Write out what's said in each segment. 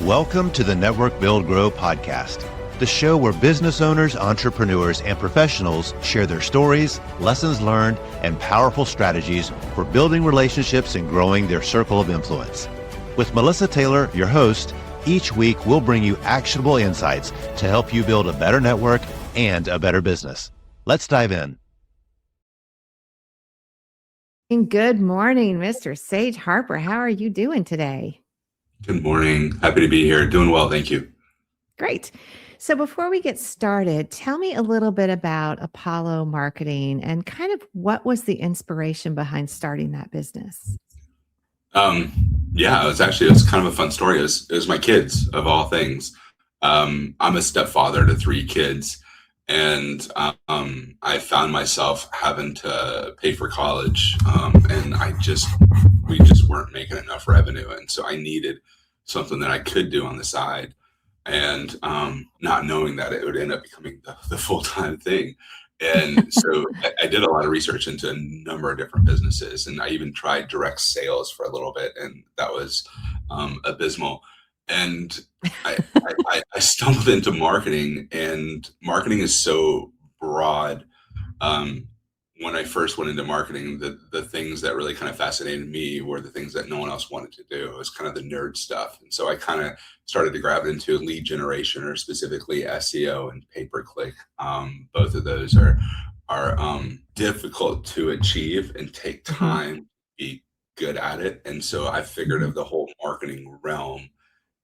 Welcome to the Network Build Grow podcast, the show where business owners, entrepreneurs, and professionals share their stories, lessons learned, and powerful strategies for building relationships and growing their circle of influence. With Melissa Taylor, your host, each week we'll bring you actionable insights to help you build a better network and a better business. Let's dive in. Good morning, Mr. Sage Harper. How are you doing today? Good morning. Happy to be here. Doing well. Thank you. Great. So before we get started, tell me a little bit about Apollo Marketing and kind of what was the inspiration behind starting that business? Yeah, it was kind of a fun story. It was my kids, of all things. I'm a stepfather to 3 kids, and I found myself having to pay for college, and we just weren't making enough revenue, and so I needed something that I could do on the side, and not knowing that it would end up becoming the full-time thing. And so I did a lot of research into a number of different businesses, and I even tried direct sales for a little bit, and that was abysmal. And I stumbled into marketing, and marketing is so broad. When I first went into marketing, the things that really kind of fascinated me were the things that no one else wanted to do. It was kind of the nerd stuff. And so I kind of started to grab into lead generation, or specifically SEO and pay-per-click. Both of those are difficult to achieve and take time to be good at it. And so I figured of the whole marketing realm,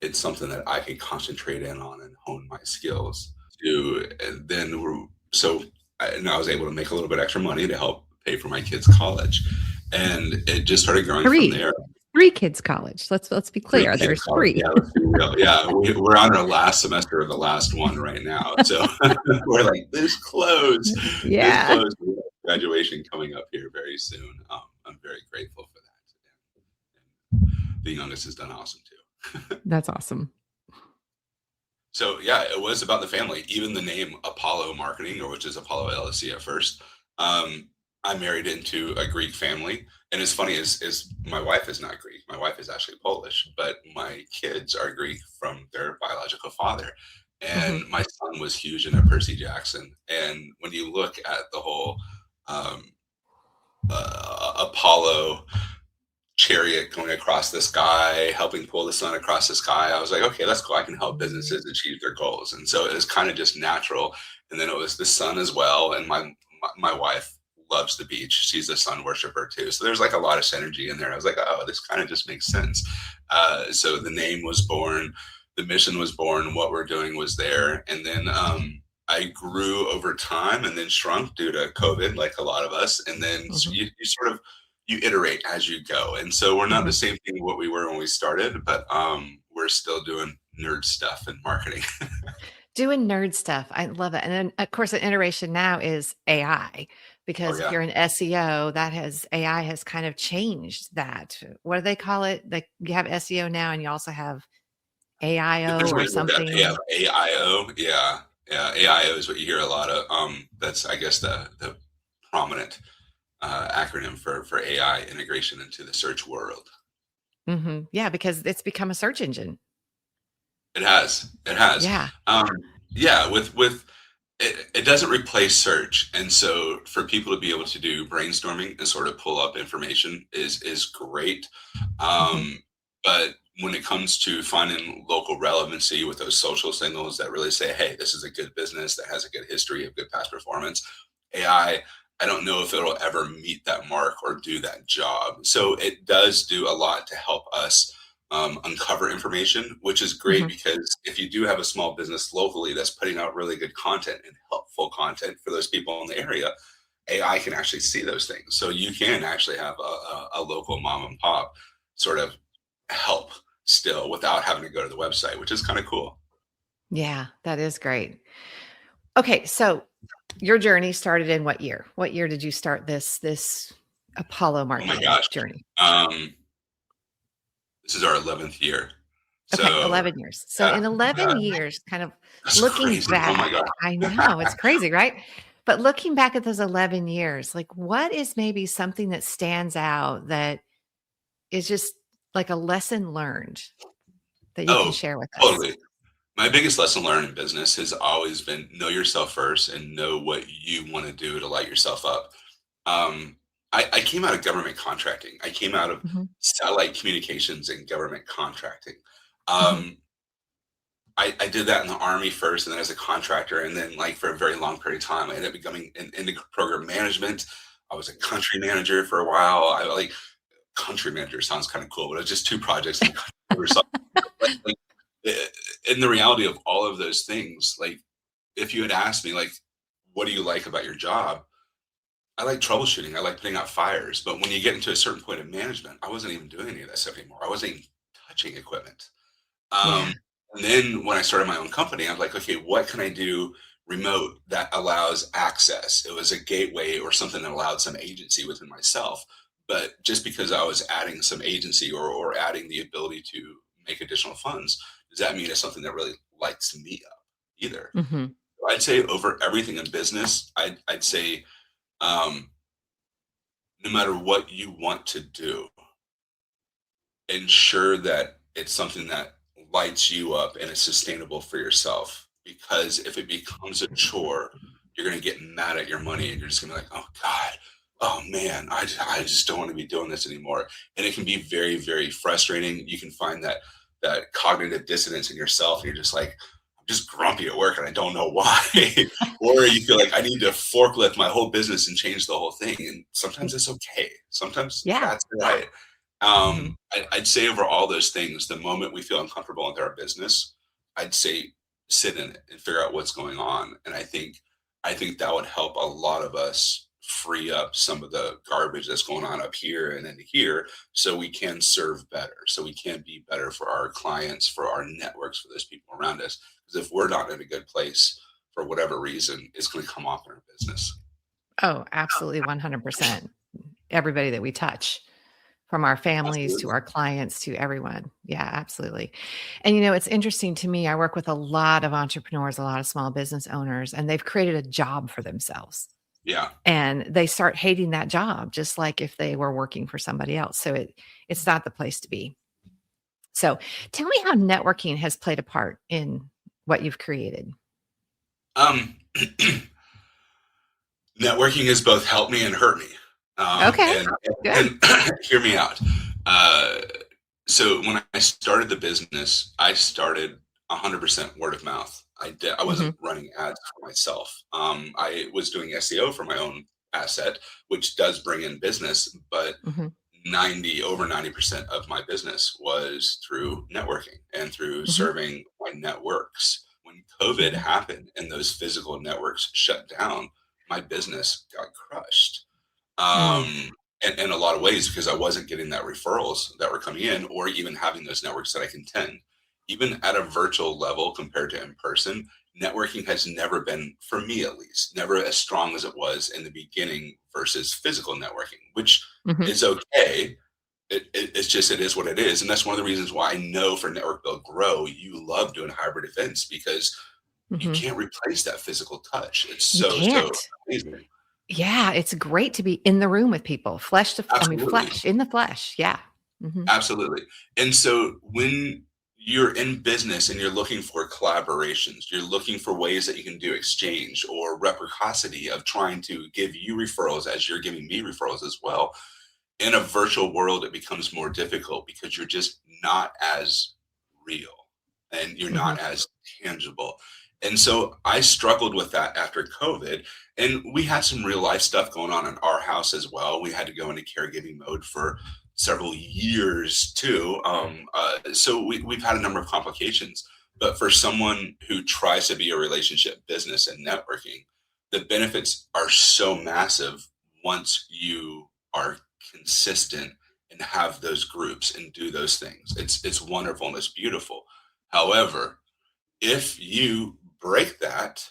it's something that I could concentrate in on and hone my skills to. And then I was able to make a little bit extra money to help pay for my kids' college, and it just started growing from there. 3 kids' college. Let's be clear. There's 3. Yeah, let's be real. Yeah, we're on our last semester of the last one right now, so we're like this close. Yeah, this close. We have graduation coming up here very soon. I'm very grateful for that. And the youngest has done awesome too. That's awesome. So yeah, it was about the family. Even the name Apollo Marketing, or which is Apollo LLC at first. I married into a Greek family, and it's funny is my wife is not Greek. My wife is actually Polish, but my kids are Greek from their biological father. And my son was huge into Percy Jackson. And when you look at the whole Apollo chariot going across the sky, helping pull the sun across the sky, I was like, okay, that's cool. I can help businesses achieve their goals. And so it was kind of just natural. And then it was the sun as well. And my wife loves the beach. She's a sun worshiper too. So there's like a lot of synergy in there. I was like, oh, this kind of just makes sense. So the name was born, the mission was born, what we're doing was there. And then I grew over time and then shrunk due to COVID, like a lot of us. And then you iterate as you go. And so we're not the same thing what we were when we started, but we're still doing nerd stuff in marketing. Doing nerd stuff. I love it. And then of course the iteration now is AI, because if you're in SEO, AI has kind of changed that. What do they call it? Like you have SEO now and you also have AIO or something. Yeah, AIO. Yeah. AIO is what you hear a lot of. That's, I guess, the prominent acronym for AI integration into the search world. Yeah, because it's become a search engine. It has. Yeah. With it doesn't replace search, and so for people to be able to do brainstorming and sort of pull up information is great. But when it comes to finding local relevancy with those social signals that really say, hey, this is a good business that has a good history of good past performance, AI, I don't know if it'll ever meet that mark or do that job. So it does do a lot to help us uncover information, which is great because if you do have a small business locally that's putting out really good content and helpful content for those people in the area, AI can actually see those things. So you can actually have a local mom and pop sort of help still without having to go to the website, which is kind of cool. Yeah, that is great. Okay, so your journey started in what year? What year did you start this Apollo marketing journey? This is our 11th year. Okay, 11 years. So in 11 years, kind of looking crazy. back, Oh my God. I know it's crazy, right? But looking back at those 11 years, like what is maybe something that stands out that is just like a lesson learned that you can Oh, share with us? totally. My biggest lesson learned in business has always been know yourself first and know what you want to do to light yourself up. Um, I came out of government contracting. I came out of Hmm. satellite communications and government contracting. Hmm. Um, I did that in the army first, and then as a contractor, and then like for a very long period of time, I ended up becoming into program management. I was a country manager for a while. I like country manager sounds kind of cool, but it was just two projects in the country. Like, in the reality of all of those things, like if you had asked me, like, what do you like about your job? I like troubleshooting. I like putting out fires. But when you get into a certain point of management, I wasn't even doing any of that stuff anymore. I wasn't even touching equipment. Yeah. Um, and then when I started my own company, I'm like, okay, what can I do remote that allows access? It was a gateway or something that allowed some agency within myself. But just because I was adding some agency or adding the ability to make additional funds, does that mean it's something that really lights me up either? Hmm. I'd say over everything in business, I'd say um, no matter what you want to do, ensure that it's something that lights you up and is sustainable for yourself. Because if it becomes a chore, you're going to get mad at your money and you're just going to be like, oh God, oh man, I just don't want to be doing this anymore. And it can be very, very frustrating. You can find that cognitive dissonance in yourself. And you're just like, I'm just grumpy at work and I don't know why. Or you feel like I need to forklift my whole business and change the whole thing. And sometimes it's okay. Sometimes Yeah. that's right. Hmm. I'd say over all those things, the moment we feel uncomfortable with our business, I'd say sit in it and figure out what's going on. And I think that would help a lot of us free up some of the garbage that's going on up here and into here so we can serve better, so we can be better for our clients, for our networks, for those people around us. Because if we're not in a good place for whatever reason, it's going to come off in our business. Oh, absolutely. 100%. Everybody that we touch, from our families to Absolutely. our clients to everyone. Yeah, absolutely. And it's interesting to me. I work with a lot of entrepreneurs, a lot of small business owners, and they've created a job for themselves. Yeah. And they start hating that job, just like if they were working for somebody else. So it's not the place to be. So tell me how networking has played a part in what you've created. Um, Networking has both helped me and hurt me. Okay, good. And hear me out. Uh, so when I started the business, I started 100% word of mouth. I Hmm. wasn't running ads for myself. I was doing SEO for my own asset, which does bring in business, but Hmm. 90% of my business was through networking and through Hmm. serving my networks. When COVID Hmm. happened and those physical networks shut down, my business got crushed. Mm. In a lot of ways because I wasn't getting that referrals that were coming in or even having those networks that I can tend. Even at a virtual level compared to in person, networking has never been, for me at least, never as strong as it was in the beginning versus physical networking, which Hmm. is okay. It's just, it is what it is. And that's one of the reasons why I know for Network Build Grow, you love doing hybrid events because you Hmm. can't replace that physical touch. It's You so can't. amazing. Yeah, it's great to be in the room with people, Absolutely. flesh, in the flesh. Yeah. Hmm. Absolutely. And so when you're in business and you're looking for collaborations, you're looking for ways that you can do exchange or reciprocity of trying to give you referrals as you're giving me referrals as well. In a virtual world, it becomes more difficult because you're just not as real and you're Hmm. not as tangible. And so I struggled with that after COVID. And we had some real life stuff going on in our house as well. We had to go into caregiving mode for several years too. So we've had a number of complications. But for someone who tries to be a relationship business and networking, the benefits are so massive once you are consistent and have those groups and do those things. It's wonderful and it's beautiful. However, if you break that,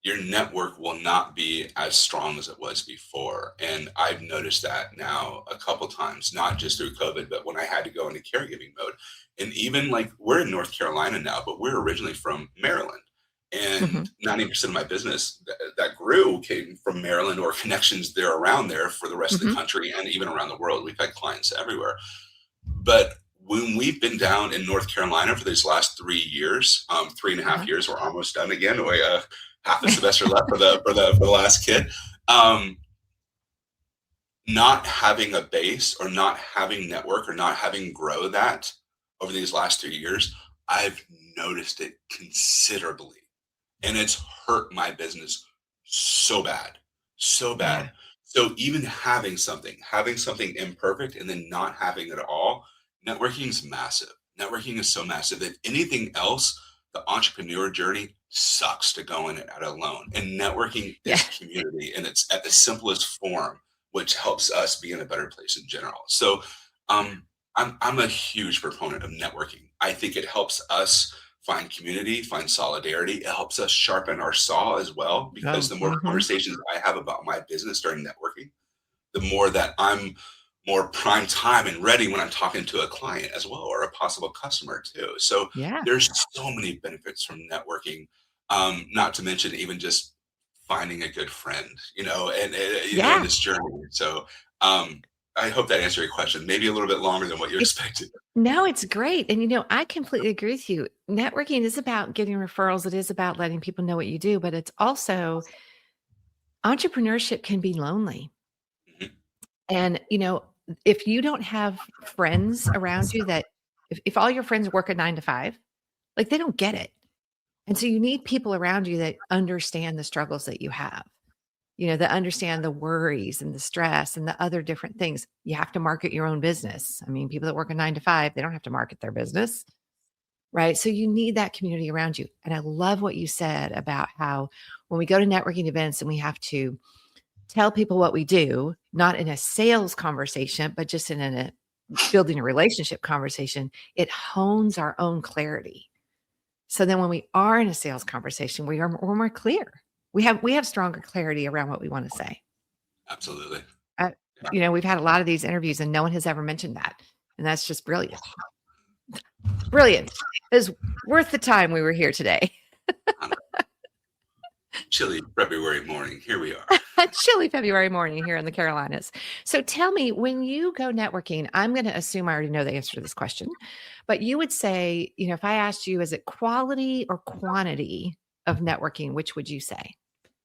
your network will not be as strong as it was before. And I've noticed that now a couple times, not just through COVID, but when I had to go into caregiving mode. And even like we're in North Carolina now, but we're originally from Maryland. Hmm. And 90% of my business that grew came from Maryland or connections there around there for the rest of the Hmm. country and even around the world. We've had clients everywhere. But when we've been down in North Carolina for these last 3 years, 3.5 years, we're almost done again. We half a semester left for the last kid. Not having a base or not having network or not having grow that over these last 3 years, I've noticed it considerably, and it's hurt my business so bad, so bad. Yeah. So even having something imperfect and then not having it at all, networking is massive. Networking is so massive that anything else, the entrepreneur journey sucks to go in it alone. And networking Yeah. is community, and it's at the simplest form, which helps us be in a better place in general. So I'm a huge proponent of networking. I think it helps us find community, find solidarity. It helps us sharpen our saw as well, because Oh, the more conversations I have about my business during networking, the more that I'm more prime time and ready when I'm talking to a client as well, or a possible customer too. So yeah. there's so many benefits from networking, not to mention even just finding a good friend, and in this journey. So I hope that answered your question. Maybe a little bit longer than what you expected. No, it's great. And, I completely agree with you. Networking is about getting referrals. It is about letting people know what you do, but it's also entrepreneurship can be lonely. Mhm. And, if you don't have friends around you if all your friends work a 9 to 5, like they don't get it. And so you need people around you that understand the struggles that you have, that understand the worries and the stress and the other different things. You have to market your own business. I mean, people that work a 9 to 5, they don't have to market their business. Right. So you need that community around you. And I love what you said about how when we go to networking events and we have to tell people what we do, not in a sales conversation, but just in a building a relationship conversation, it hones our own clarity. So then when we are in a sales conversation, we're more clear. We have stronger clarity around what we want to say. Absolutely. We've had a lot of these interviews and no one has ever mentioned that. And that's just brilliant. Brilliant. It was worth the time we were here today. Chilly February morning. Here we are. A chilly February morning here in the Carolinas. So tell me, when you go networking, I'm going to assume I already know the answer to this question, but you would say, if I asked you, is it quality or quantity of networking, which would you say?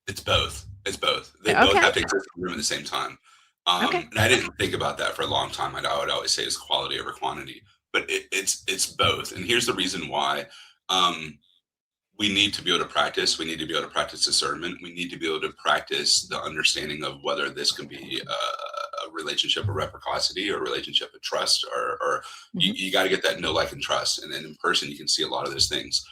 It's both. It's both. They Okay. both have to exist in the room at the same time. Okay. And I didn't think about that for a long time. I would always say it's quality over quantity, but it's both. And here's the reason why. We need to be able to practice. We need to be able to practice discernment. We need to be able to practice the understanding of whether this can be a relationship of reciprocity or a relationship of trust, or you got to get that know, like, and trust. And then in person, you can see a lot of those things.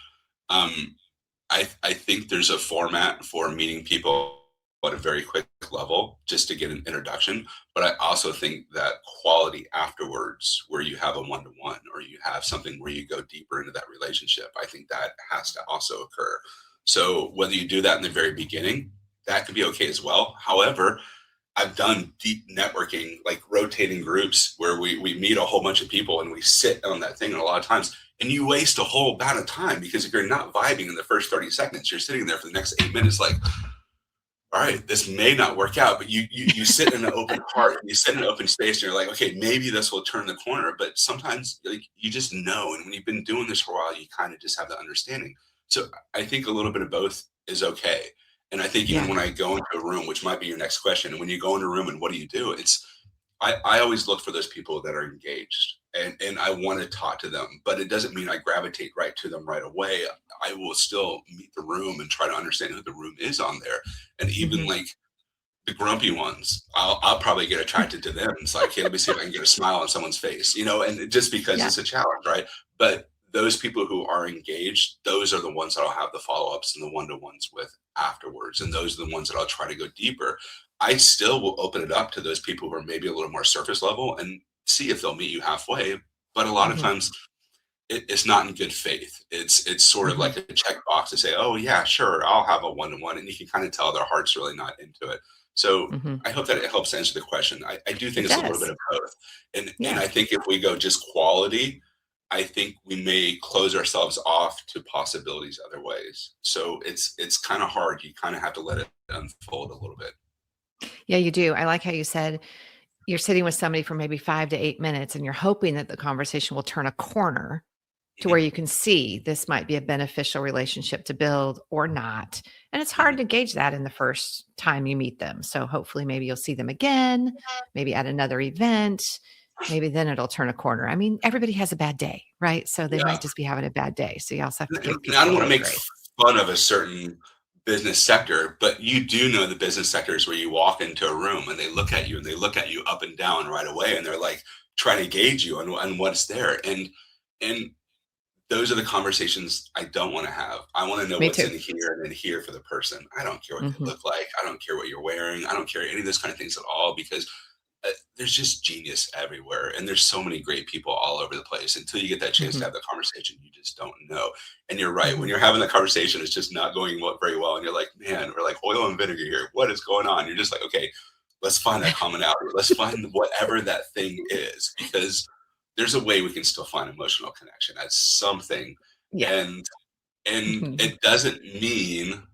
I think there's a format for meeting people at a very quick level just to get an introduction. But I also think that quality afterwards, where you have a one-to-one or you have something where you go deeper into that relationship, I think that has to also occur. So whether you do that in the very beginning, that could be okay as well. However, I've done deep networking, like rotating groups where we meet a whole bunch of people and we sit on that thing. And a lot of times, and you waste a whole amount of time, because if you're not vibing in the first 30 seconds, you're sitting there for the next 8 minutes like, all right, this may not work out, but you sit in an open heart, you sit in an open space, and you're like, okay, maybe this will turn the corner. But sometimes, like, you just know, and when you've been doing this for a while, you kind of just have the understanding. So I think a little bit of both is okay. And I think even when I go into a room, which might be your next question, and when you go into a room and what do? I always look for those people that are engaged, and I want to talk to them, but it doesn't mean I gravitate right to them right away. I will still meet the room and try to understand who the room is on there. And even like the grumpy ones, I'll probably get attracted to them. It's like, hey, let me see if I can get a smile on someone's face, and just because it's a challenge, right? But those people who are engaged, those are the ones that I'll have the follow-ups and the one-to-ones with afterwards. And those are the ones that I'll try to go deeper. I still will open it up to those people who are maybe a little more surface level and see if they'll meet you halfway. But a lot of times it's not in good faith. It's sort of like a checkbox to say, oh yeah, sure, I'll have a one-to-one. And you can kind of tell their heart's really not into it. So I hope that it helps answer the question. I do think it's a little bit of both. And I think if we go just quality, I think we may close ourselves off to possibilities other ways. So it's kind of hard. You kind of have to let it unfold a little bit. Yeah, you do. I like how you said, you're sitting with somebody for maybe 5 to 8 minutes and you're hoping that the conversation will turn a corner to where you can see this might be a beneficial relationship to build or not. And it's hard to gauge that in the first time you meet them. So hopefully maybe you'll see them again, maybe at another event, maybe then it'll turn a corner. I mean, everybody has a bad day, right? So they might just be having a bad day. So you also have to give And I people don't a want to little make grace. fun of a certain business sector, but you do know the business sectors where you walk into a room and they look at you up and down right away, and they're like trying to gauge you on what's there. And those are the conversations I don't want to have. I want to know Me what's too. in here and in here for the person. I don't care what they Mhm. look like. I don't care what you're wearing. I don't care any of those kind of things at all, because there's just genius everywhere, and there's so many great people all over the place. Until you get that chance to Mhm. have the conversation, you just don't know. And you're right, when Mhm. you're having the conversation, it's just not going very well, and you're like, man, we're like oil and vinegar here, what is going on? You're just like, okay, let's find that commonality, let's find whatever that thing is, because there's a way we can still find emotional connection at something. Yeah. And Mhm. it doesn't mean,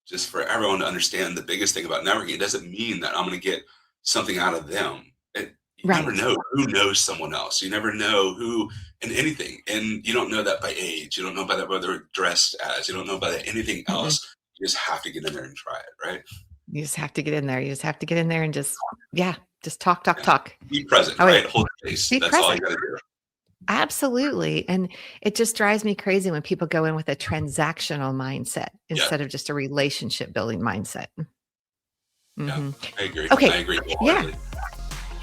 just for everyone to understand, the biggest thing about networking, it doesn't mean that I'm going to get something out of them. You never Right. know who knows someone else. You never know who in anything. And you don't know that by age. You don't know by that what they're dressed as. You don't know by that anything Mm-mm. else. You just have to get in there and try it, right? You just have to get in there. You just have to get in there and just, yeah, just talk, talk, Yeah. talk. Be present, I would right? Hold space. be That's all you present. got to do. Absolutely. And it just drives me crazy when people go in with a transactional mindset Yeah. instead of just a relationship building mindset. Yeah. Hmm. I agree. I Okay. agree Yeah. wholeheartedly.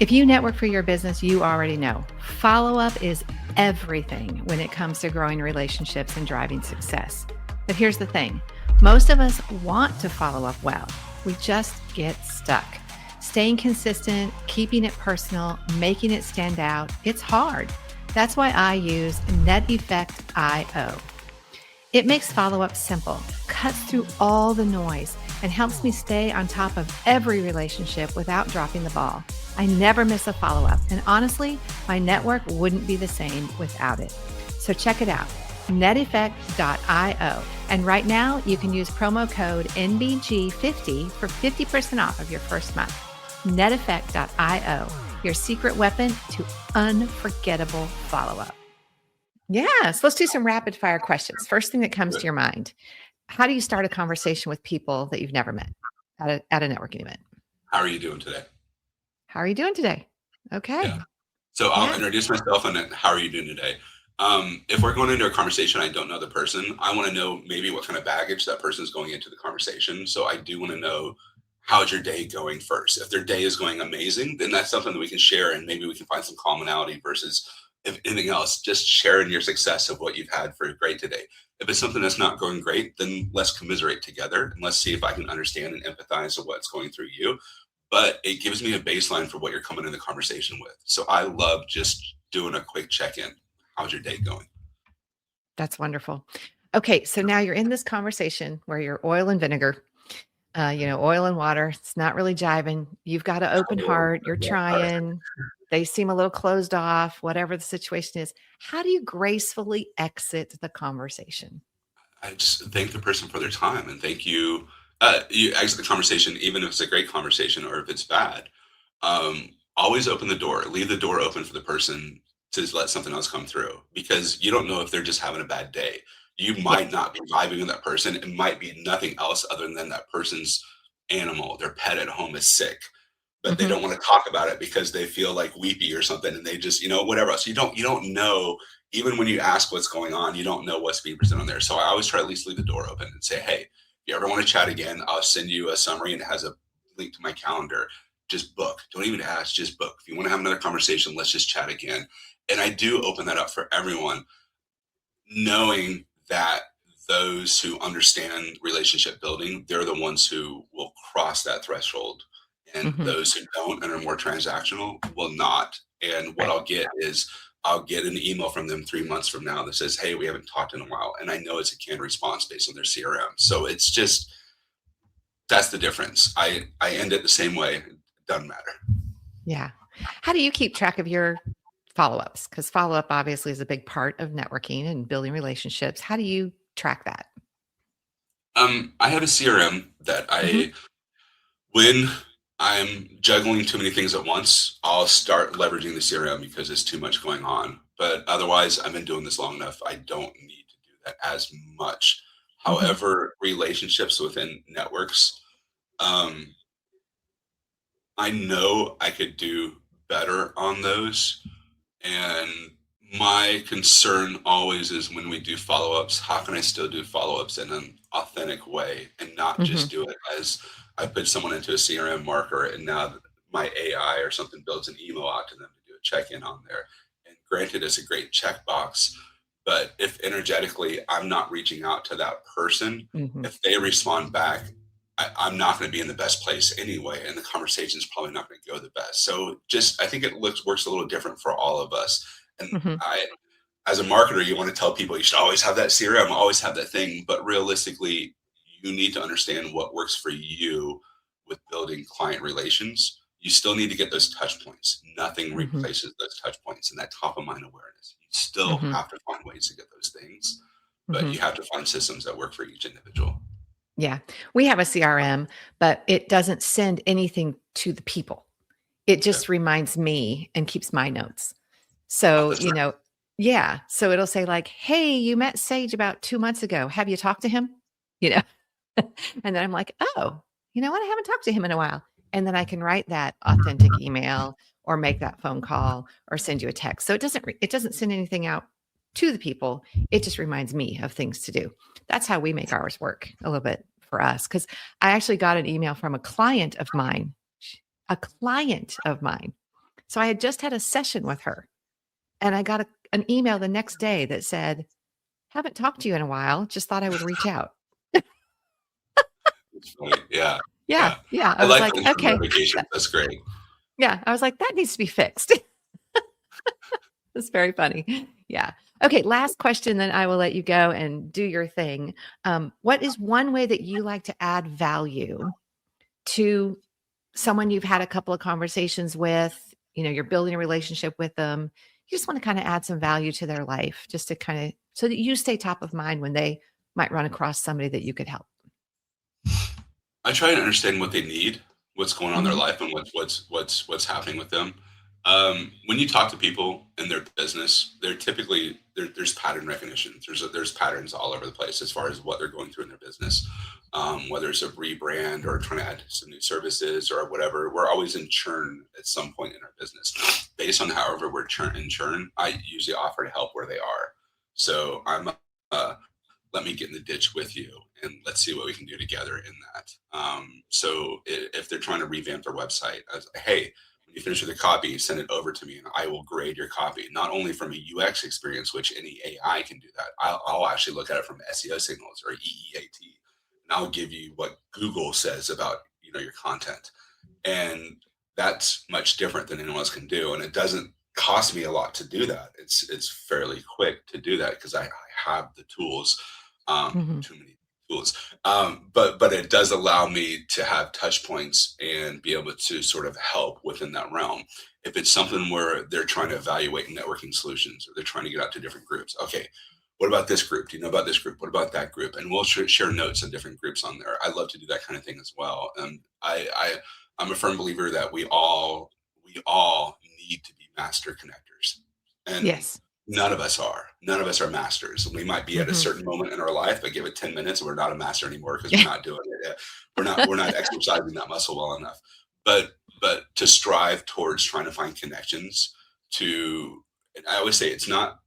If you network for your business, you already know follow up is everything when it comes to growing relationships and driving success. But here's the thing most of us want to follow up well, we just get stuck. Staying consistent, keeping it personal, making it stand out, it's hard. That's why I use NetEffect.io. It makes follow up simple, cuts through all the noise, and helps me stay on top of every relationship without dropping the ball. I never miss a follow up, and honestly, my network wouldn't be the same without it. So check it out, neteffect.io. And right now, you can use promo code NBG50 for 50% off of your first month. neteffect.io, your secret weapon to unforgettable follow up. Yes, let's do some rapid fire questions. First thing that comes to Good. your mind. How do you start a conversation with people that you've never met at a networking event? How are you doing today? How are you doing today? Okay. Yeah. So I'll Yeah. introduce myself and then how are you doing today? If we're going into a conversation, I don't know the person. I want to know maybe what kind of baggage that person is going into the conversation. So I do want to know, how's your day going first. If their day is going amazing, then that's something that we can share and maybe we can find some commonality versus, if anything else, just sharing your success of what you've had for great today. If it's something that's not going great, then let's commiserate together and let's see if I can understand and empathize with what's going through you, but it gives me a baseline for what you're coming in the conversation with. So I love just doing a quick check-in. How's your day going? That's wonderful. Okay, so now you're in this conversation where you're oil and vinegar, oil and water. It's not really jiving. You've got an open heart. You're trying. They seem a little closed off, whatever the situation is. How do you gracefully exit the conversation? I just thank the person for their time and thank you. You exit the conversation, even if it's a great conversation or if it's bad. Always open the door, leave the door open for the person to let something else come through, because you don't know if they're just having a bad day. You Yeah. might not be vibing with that person. It might be nothing else other than that person's animal, their pet at home is sick, but they Hmm. don't want to talk about it because they feel like weepy or something, and they just, whatever else. You don't know. Even when you ask what's going on, you don't know what's being presented on there. So I always try to at least leave the door open and say, hey, if you ever want to chat again, I'll send you a summary and it has a link to my calendar. Just book. Don't even ask, just book. If you want to have another conversation, let's just chat again. And I do open that up for everyone, knowing that those who understand relationship building, they're the ones who will cross that threshold. And Hmm. those who don't and are more transactional will not. And what Right. I'll get is I'll get an email from them 3 months from now that says, hey, we haven't talked in a while. And I know it's a canned response based on their CRM. So it's just, that's the difference. I end it the same way. It doesn't matter. Yeah. How do you keep track of your follow-ups? Because follow-up obviously is a big part of networking and building relationships. How do you track that? I have a CRM that Hmm. when I'm juggling too many things at once, I'll start leveraging the CRM because there's too much going on. But otherwise, I've been doing this long enough. I don't need to do that as much. Mhm. However, relationships within networks, um, I know I could do better on those. And my concern always is when we do follow-ups, how can I still do follow-ups in an authentic way and not just Mhm. do it as I put someone into a CRM marker and now my AI or something builds an email out to them to do a check-in on there. And granted, it's a great checkbox, but if energetically I'm not reaching out to that person, Mhm. if they respond back, I'm not going to be in the best place anyway, and the conversation is probably not going to go the best. So, just I think it works a little different for all of us. And Mhm. I, as a marketer, you want to tell people you should always have that CRM, always have that thing. But realistically, you need to understand what works for you with building client relations. You still need to get those touch points. Nothing Mhm. replaces those touch points and that top of mind awareness. You still Mhm. have to find ways to get those things, but Mhm. you have to find systems that work for each individual. Yeah. We have a CRM, but it doesn't send anything to the people. It Okay. just reminds me and keeps my notes. Oh, So, that's right. yeah. So it'll say like, "Hey, you met Sage about 2 months ago. Have you talked to him?" You know? And then I'm like, "Oh, you know what? I haven't talked to him in a while." And then I can write that authentic email or make that phone call or send you a text. So it doesn't send anything out to the people. It just reminds me of things to do. That's how we make ours work a little bit for us cuz I actually got an email from a client of mine. A client of mine. So I had just had a session with her and I got an email the next day that said, "Haven't talked to you in a while. Just thought I would reach out." It's funny. Yeah. Yeah, Yeah. yeah. I I was like like, the instant "Okay." notifications. That's great. Yeah, I was like, "That needs to be fixed." It's very funny. Yeah. Okay, last question, then I will let you go and do your thing. What is one way that you like to add value to someone you've had a couple of conversations with? You're building a relationship with them. You just want to kind of add some value to their life, just to kind of so that you stay top of mind when they might run across somebody that you could help. I try and understand what they need, what's going on in their Mhm. life, and what's happening with them. When you talk to people in their business, they're typically there's pattern recognition. There's patterns all over the place as far as what they're going through in their business, whether it's a rebrand or trying to add some new services or whatever. We're always in churn at some point in our business. Based on however we're churn, I usually offer to help where they are. So I'm let me get in the ditch with you and let's see what we can do together in that. So if they're trying to revamp their website, I was like, hey, when you finish with the copy, send it over to me and I will grade your copy, not only from a UX experience, which any AI can do that. I'll actually look at it from SEO signals or EEAT, and I'll give you what Google says about your content. And that's much different than anyone else can do. And it doesn't cost me a lot to do that. It's fairly quick to do that because I have the tools, Mhm. too many tools. But it does allow me to have touch points and be able to sort of help within that realm. If it's something where they're trying to evaluate networking solutions or they're trying to get out to different groups, okay, what about this group? Do you know about this group? What about that group? And we'll share notes on different groups on there. I love to do that kind of thing as well. And I'm a firm believer that we all need to be master connectors, and Yes. none of us are. None of us are masters. We might be at a Mhm. certain moment in our life, but give it 10 minutes, and we're not a master anymore because we're not doing it. We're not exercising that muscle well enough. But to strive towards trying to find connections to, and I always say it's not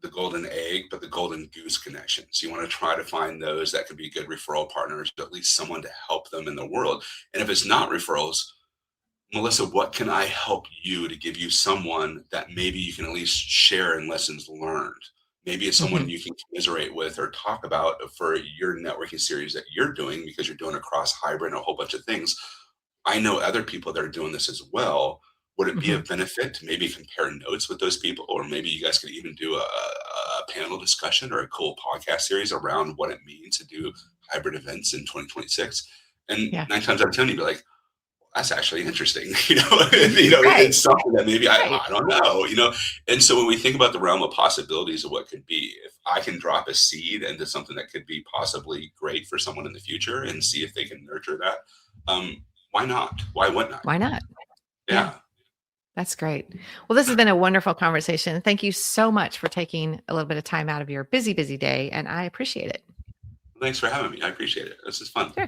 the golden egg, but the golden goose connections. You want to try to find those that could be good referral partners, at least someone to help them in the world. And if it's not referrals, Melissa, what can I help you to give you someone that maybe you can at least share in lessons learned? Maybe it's someone Mhm. you can commiserate with or talk about for your networking series that you're doing because you're doing a cross hybrid and a whole bunch of things. I know other people that are doing this as well. Would it be Mhm. of benefit to maybe compare notes with those people? Or maybe you guys could even do a panel discussion or a cool podcast series around what it means to do hybrid events in 2026. And Yeah. 9 times out of 10, you'd be like, that's actually interesting. Right. It's something that maybe Right. I don't know. And so when we think about the realm of possibilities of what could be, if I can drop a seed into something that could be possibly great for someone in the future and see if they can nurture that, why not? Why wouldn't I? Why not? Yeah. That's great. Well, this has been a wonderful conversation. Thank you so much for taking a little bit of time out of your busy, busy day, and I appreciate it. Thanks for having me. I appreciate it. This is fun. Sure.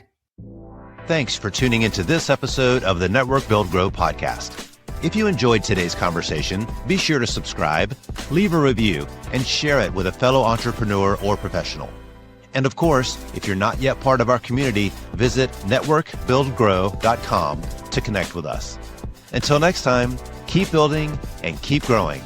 Thanks for tuning into this episode of the Network Build Grow podcast. If you enjoyed today's conversation, be sure to subscribe, leave a review, and share it with a fellow entrepreneur or professional. And of course, if you're not yet part of our community, visit networkbuildgrow.com to connect with us. Until next time, keep building and keep growing.